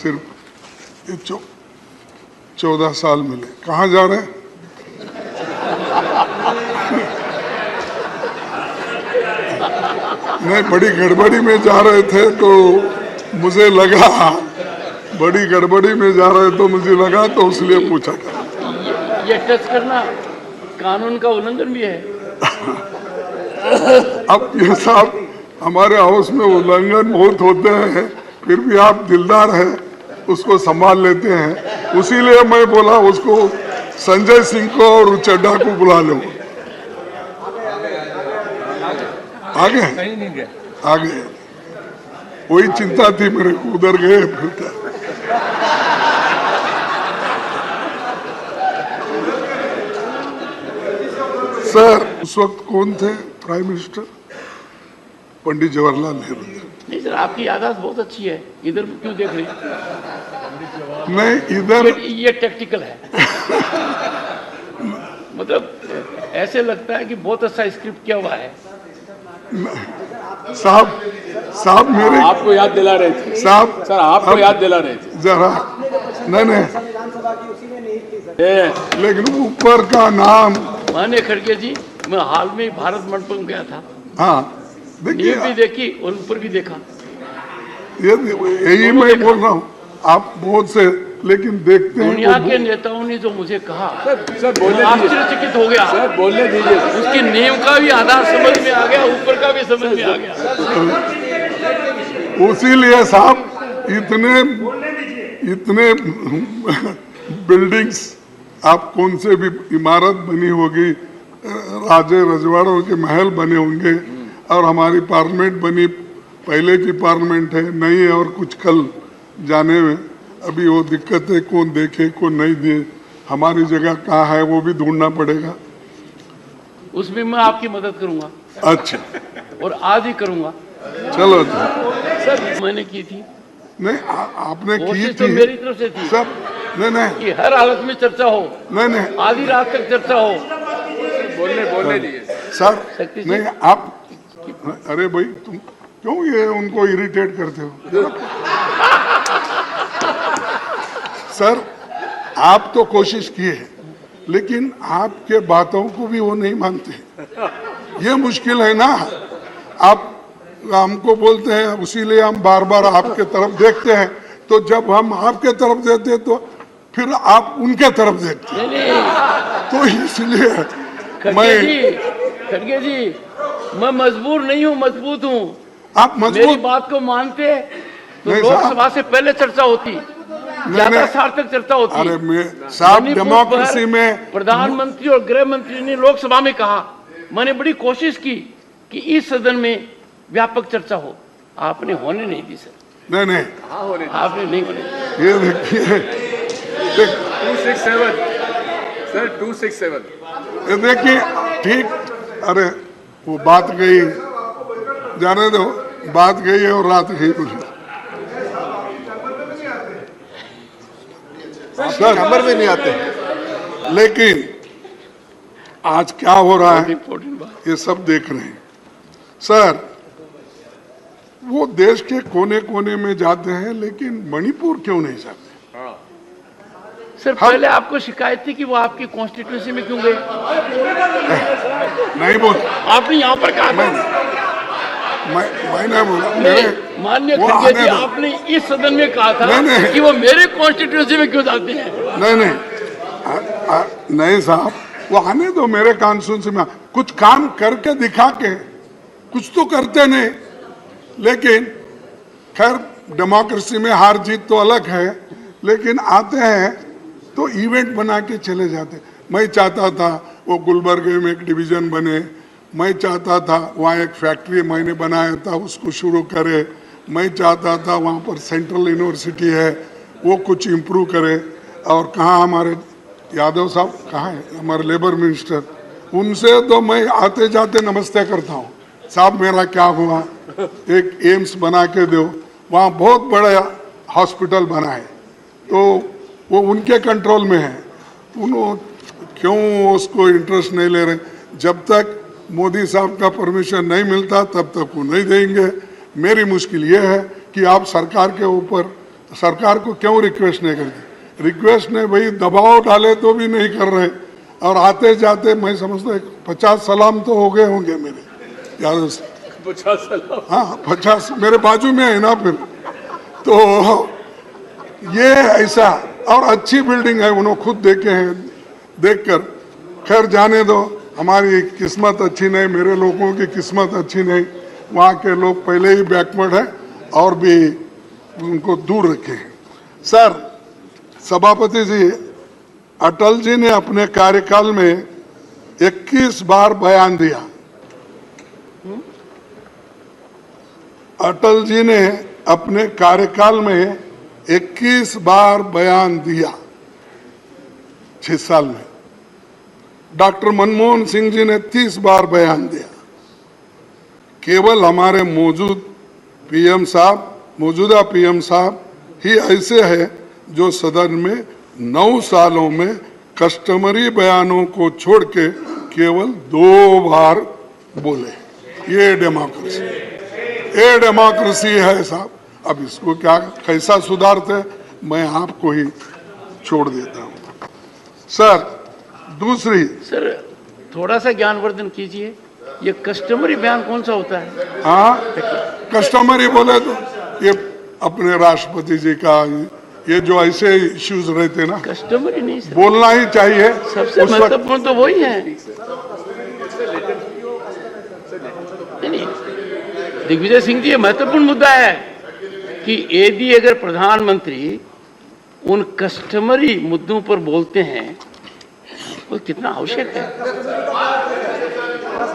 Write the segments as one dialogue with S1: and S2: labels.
S1: सिर्फ ये 14 साल मिले। कहाँ जा रहे हैं? नहीं, बड़ी गड़बड़ी में जा रहे थे तो मुझे लगा, बड़ी गड़बड़ी में जा रहे तो मुझे लगा, तो इसलिए पूछा।
S2: ये टच करना कानून का उल्लंघन भी है।
S1: अब ये साहब, हमारे हाउस में उल्लंघन बहुत होते हैं, फिर भी आप दिलदार हैं, उसको संभाल लेते हैं। उसीलिए मैं बोला उसको संजय सिंह को और चड्डा को बुला लो। आगे आगे वही चिंता थी मेरे को, उधर गए फिर। सर, उस वक्त कौन थे प्राइम मिनिस्टर? पंडित जवाहरलाल नेहरू।
S2: नहीं सर, आपकी याददाश्त बहुत अच्छी है। इधर क्यों देख रहे हैं?
S1: नहीं, इधर
S2: ये टैक्टिकल है। मतलब ऐसे लगता है कि बहुत अच्छा स्क्रिप्ट किया हुआ है।
S1: साहब मेरे
S3: आपको याद दिला रहे थे
S1: साहब,
S3: सर, आपको याद दिला रहे थे
S1: जरा। नहीं, लेकिन ऊपर का नाम
S2: माने खड़गे जी, मैं हाल में भारत मंडपम गया था।
S1: हाँ, देखिए,
S2: नींव भी देखी और ऊपर भी देखा।
S1: यही मैं बोल रहा हूँ। आप बहुत से लेकिन देखते हैं।
S2: दुनिया के नेताओं ने जो मुझे कहा,
S3: सर बोलने
S2: आश्चर्यचकित हो गया।
S3: सर बोलने दीजिए।
S2: उसकी नींव का भी आधार समझ में आ गया, ऊपर का भी समझ में आ गया।
S1: उसीलिए साहब इतने बिल्डिंग्स, आप कौन से भी इमारत बनी होगी, राजे रजवाड़ों के महल बने होंगे, और हमारी पार्लियामेंट बनी, पहले की पार्लियामेंट है, नई है, और कुछ कल जाने में अभी वो दिक्कत है, कौन देखे कौन नहीं दे, हमारी जगह कहाँ है वो भी ढूंढना पड़ेगा।
S2: उसमें मैं आपकी मदद करूंगा।
S1: अच्छा,
S2: और आज ही करूंगा।
S1: चलो।
S2: सर मैंने की थी।
S1: नहीं, आपने की
S2: तो
S1: थी
S2: मेरी तरफ से थी
S1: सब। नहीं
S2: कि हर हालत में चर्चा हो,
S1: नहीं,
S2: आधी रात तक चर्चा हो।
S3: बोलने दीजिए
S1: सर।
S2: शक्ति जी।
S1: नहीं, आप, अरे भाई, तुम क्यों ये उनको इरिटेट करते हो? सर, आप तो कोशिश किए हैं, लेकिन आपके बातों को भी वो नहीं मानते। ये मुश्किल है ना। आप हमको बोलते हैं, उसीलिए हम बार बार आपके तरफ देखते हैं। तो जब हम आपके तरफ देते हैं तो फिर आप उनके तरफ देखते हैं। तो इसलिए
S2: खड़गे जी, मैं मजबूर नहीं हूँ, मजबूत हूँ।
S1: आप मजबूत,
S2: मेरी बात को मानते तो लोकसभा से पहले चर्चा होती, ज्यादा सार्थक चर्चा होती।
S1: अरे साहब, डेमोक्रेसी में
S2: प्रधानमंत्री और गृह मंत्री ने लोकसभा में कहा, मैंने बड़ी कोशिश की कि इस सदन में व्यापक चर्चा हो, आपने होने नहीं दी सर।
S1: नहीं,
S2: आपने नहीं होने दी।
S1: ये देखिए
S3: 267 सर, 267
S1: ये देखिए, ठीक। अरे वो बात गई, जाने दो, बात गई है और रात गई पूरी। सर
S4: नंबर में नहीं आते।
S1: लेकिन आज क्या हो रहा है
S2: इम्पोर्टेंट बात।
S1: ये सब देख रहे हैं। सर, वो देश के कोने कोने में जाते हैं, लेकिन मणिपुर क्यों नहीं जाते?
S2: सर, पहले आपको शिकायत थी कि वो आपकी कॉन्स्टिट्यूंसी में क्यों गए?
S1: नहीं बोल,
S2: आपने यहाँ पर कहा था।
S1: मैंने बोला,
S2: माननीय खड़गे जी, आपने इस सदन में कहा था कि वो मेरे कॉन्स्टिट्यूंसी में क्यों जाते हैं?
S1: नहीं साहब, वो आने दो मेरे कॉन्स्टिट्यूंसी में। कुछ काम करके दिखा के, कुछ तो करते नहीं। लेकिन खैर, डेमोक्रेसी में हार जीत तो अलग है, लेकिन आते हैं तो इवेंट बना के चले जाते। मैं चाहता था वो गुलबर्गे में एक डिवीजन बने, मैं चाहता था वहाँ एक फैक्ट्री मैंने बनाया था उसको शुरू करे, मैं चाहता था वहाँ पर सेंट्रल यूनिवर्सिटी है वो कुछ इम्प्रूव करे। और कहाँ हमारे यादव साहब, कहाँ है हमारे लेबर मिनिस्टर, उनसे तो मैं आते जाते नमस्ते करता हूँ, साहब मेरा क्या हुआ, एक एम्स बना के दो। वहाँ बहुत बड़ा हॉस्पिटल बना है, तो वो उनके कंट्रोल में है। उन्होंने क्यों उसको इंटरेस्ट नहीं ले रहे? जब तक मोदी साहब का परमिशन नहीं मिलता तब तक वो नहीं देंगे। मेरी मुश्किल ये है कि आप सरकार के ऊपर सरकार को क्यों रिक्वेस्ट नहीं करती? रिक्वेस्ट नहीं भाई, दबाव डाले तो भी नहीं कर रहे, और आते जाते मैं समझता 50 सलाम तो हो गए होंगे मेरे यार।
S3: 50 सलाम।
S1: हाँ 50 मेरे बाजू में है ना फिर तो ये ऐसा। और अच्छी बिल्डिंग है, उन्होंने खुद देखे हैं, देखकर। खैर जाने दो, हमारी किस्मत अच्छी नहीं, मेरे लोगों की किस्मत अच्छी नहीं, वहाँ के लोग पहले ही बैकवर्ड है और भी उनको दूर रखे। सर सभापति जी, अटल जी ने अपने कार्यकाल में 21 बार बयान दिया। अटल जी ने अपने कार्यकाल में 21 बार बयान दिया 6 साल में। डॉक्टर मनमोहन सिंह जी ने 30 बार बयान दिया। केवल हमारे मौजूदा पीएम साहब ही ऐसे हैं जो सदन में 9 सालों में कस्टमरी बयानों को छोड़ के केवल 2 बार बोले। ये डेमोक्रेसी है साहब। अब इसको क्या कैसा सुधारते, मैं आपको ही छोड़ देता हूं। सर दूसरी,
S2: सर थोड़ा सा ज्ञानवर्धन कीजिए, ये कस्टमरी बयान कौन सा होता है?
S1: हाँ कस्टमरी बोले तो ये अपने राष्ट्रपति जी का, ये जो ऐसे इश्यूज रहते ना,
S2: कस्टमरी नहीं सर,
S1: बोलना ही चाहिए।
S2: सबसे महत्वपूर्ण तो वही है। नहीं, दिग्विजय सिंह जी, ये महत्वपूर्ण मुद्दा है कि यदि अगर प्रधानमंत्री उन कस्टमरी मुद्दों पर बोलते हैं वो कितना आवश्यक है।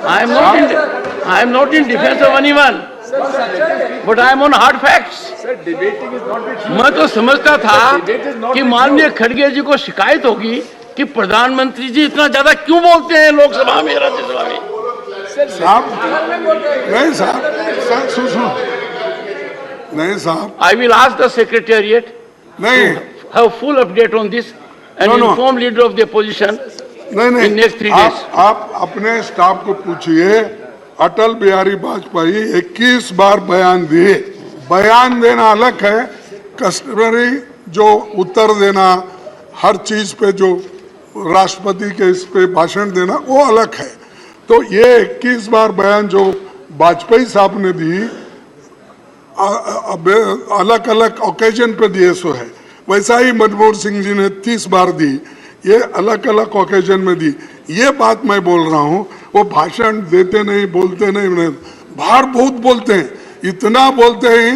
S2: I am not in defence of anyone, but I am on hard facts. मैं तो समझता था कि माननीय खड़गे जी को शिकायत होगी कि प्रधानमंत्री जी इतना ज्यादा क्यों बोलते हैं लोकसभा में, राज्यसभा में।
S1: साहब नहीं साहब, सुनो नहीं साहब,
S2: I will ask the secretariat
S1: नहीं
S2: have full update on this and
S1: No.
S2: inform leader of the opposition
S1: नहीं
S2: in next 3
S1: आप,
S2: days.
S1: आप अपने स्टाफ को पूछिए। अटल बिहारी वाजपेयी 21 बार बयान दिए। बयान देना अलग है, कस्टमरी जो उत्तर देना हर चीज पे, जो राष्ट्रपति के इस पे भाषण देना, वो अलग है। तो ये 21 बार बयान जो वाजपेयी साहब ने दी, अलग अलग ओकेजन पे दिए सो है। वैसा ही मनमोहन सिंह जी ने 30 बार दी, ये अलग अलग ओकेजन में दी। ये बात मैं बोल रहा हूँ, वो भाषण देते नहीं, बोलते नहीं, बाहर बहुत बोलते हैं, इतना बोलते हैं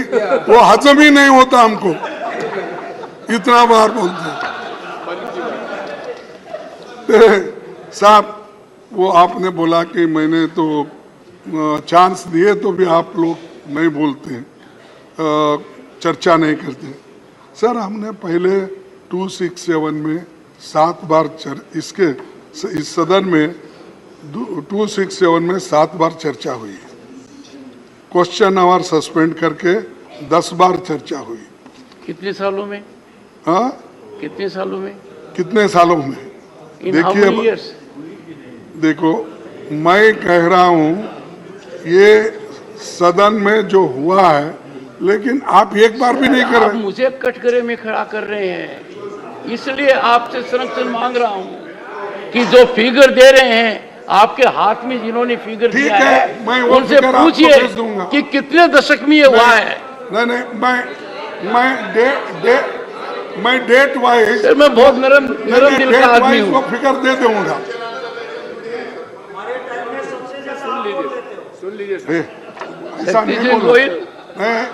S1: वो हजम ही नहीं होता हमको, इतना बार बोलते हैं। साहब वो आपने बोला कि मैंने तो चांस दिए तो भी आप लोग नहीं बोलते हैं, चर्चा नहीं करते। सर हमने पहले 267 में 7 बार इस सदन में 267 में 7 बार चर्चा हुई। क्वेश्चन आवर सस्पेंड करके 10 बार चर्चा हुई।
S2: कितने सालों में?
S1: हाँ
S2: कितने सालों में?
S1: कितने सालों में?
S2: In how many years?
S1: देखो मैं कह रहा हूँ ये सदन में जो हुआ है, लेकिन आप एक बार भी नहीं कर
S2: आप
S1: रहे।
S2: मुझे कटघरे में खड़ा कर रहे हैं, इसलिए आपसे संरक्षण मांग रहा हूँ कि जो फिगर दे रहे हैं, आपके हाथ में जिन्होंने फिगर
S1: ठीक
S2: दिया
S1: है,
S2: है
S1: मैं वो
S2: उनसे
S1: फिगर आपको
S2: पूछिए
S1: भेज दूंगा।
S2: कि कितने दशक में ये हुआ है।
S1: नहीं मैं डेट वाइज,
S2: सर मैं बहुत नरम दिल का आदमी हूँ।
S1: वो फिगर दे दूंगा।
S3: सुन लीजिए सर।
S1: ऐसा नहीं
S2: This is
S1: बोलो।
S2: Goyal.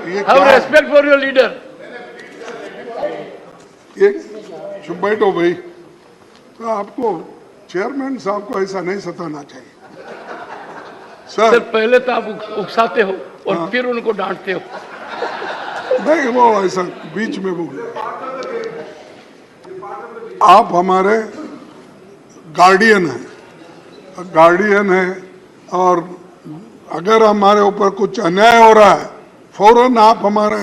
S1: ये
S2: Have
S1: क्या है?
S2: respect for your leader.
S1: ये चुप बैठो भाई। तो आपको चेयरमैन साहब को ऐसा नहीं सताना चाहिए।
S2: सर
S1: सर
S2: पहले तो आप उकसाते हो और फिर उनको डांटते हो।
S1: नहीं, वो ऐसा बीच में बोल, आप हमारे गार्डियन हैं और अगर हमारे ऊपर कुछ अन्याय हो रहा है, फौरन आप हमारे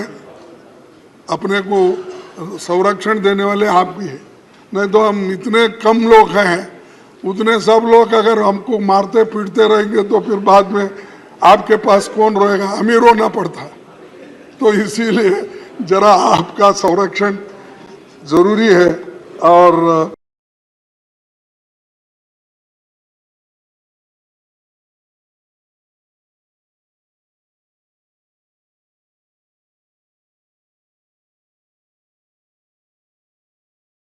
S1: अपने को संरक्षण देने वाले आप भी हैं। नहीं तो हम इतने कम लोग हैं, उतने सब लोग अगर हमको मारते पीटते रहेंगे तो फिर बाद में आपके पास कौन रहेगा, हमें रोना पड़ता। तो इसीलिए जरा आपका संरक्षण जरूरी है और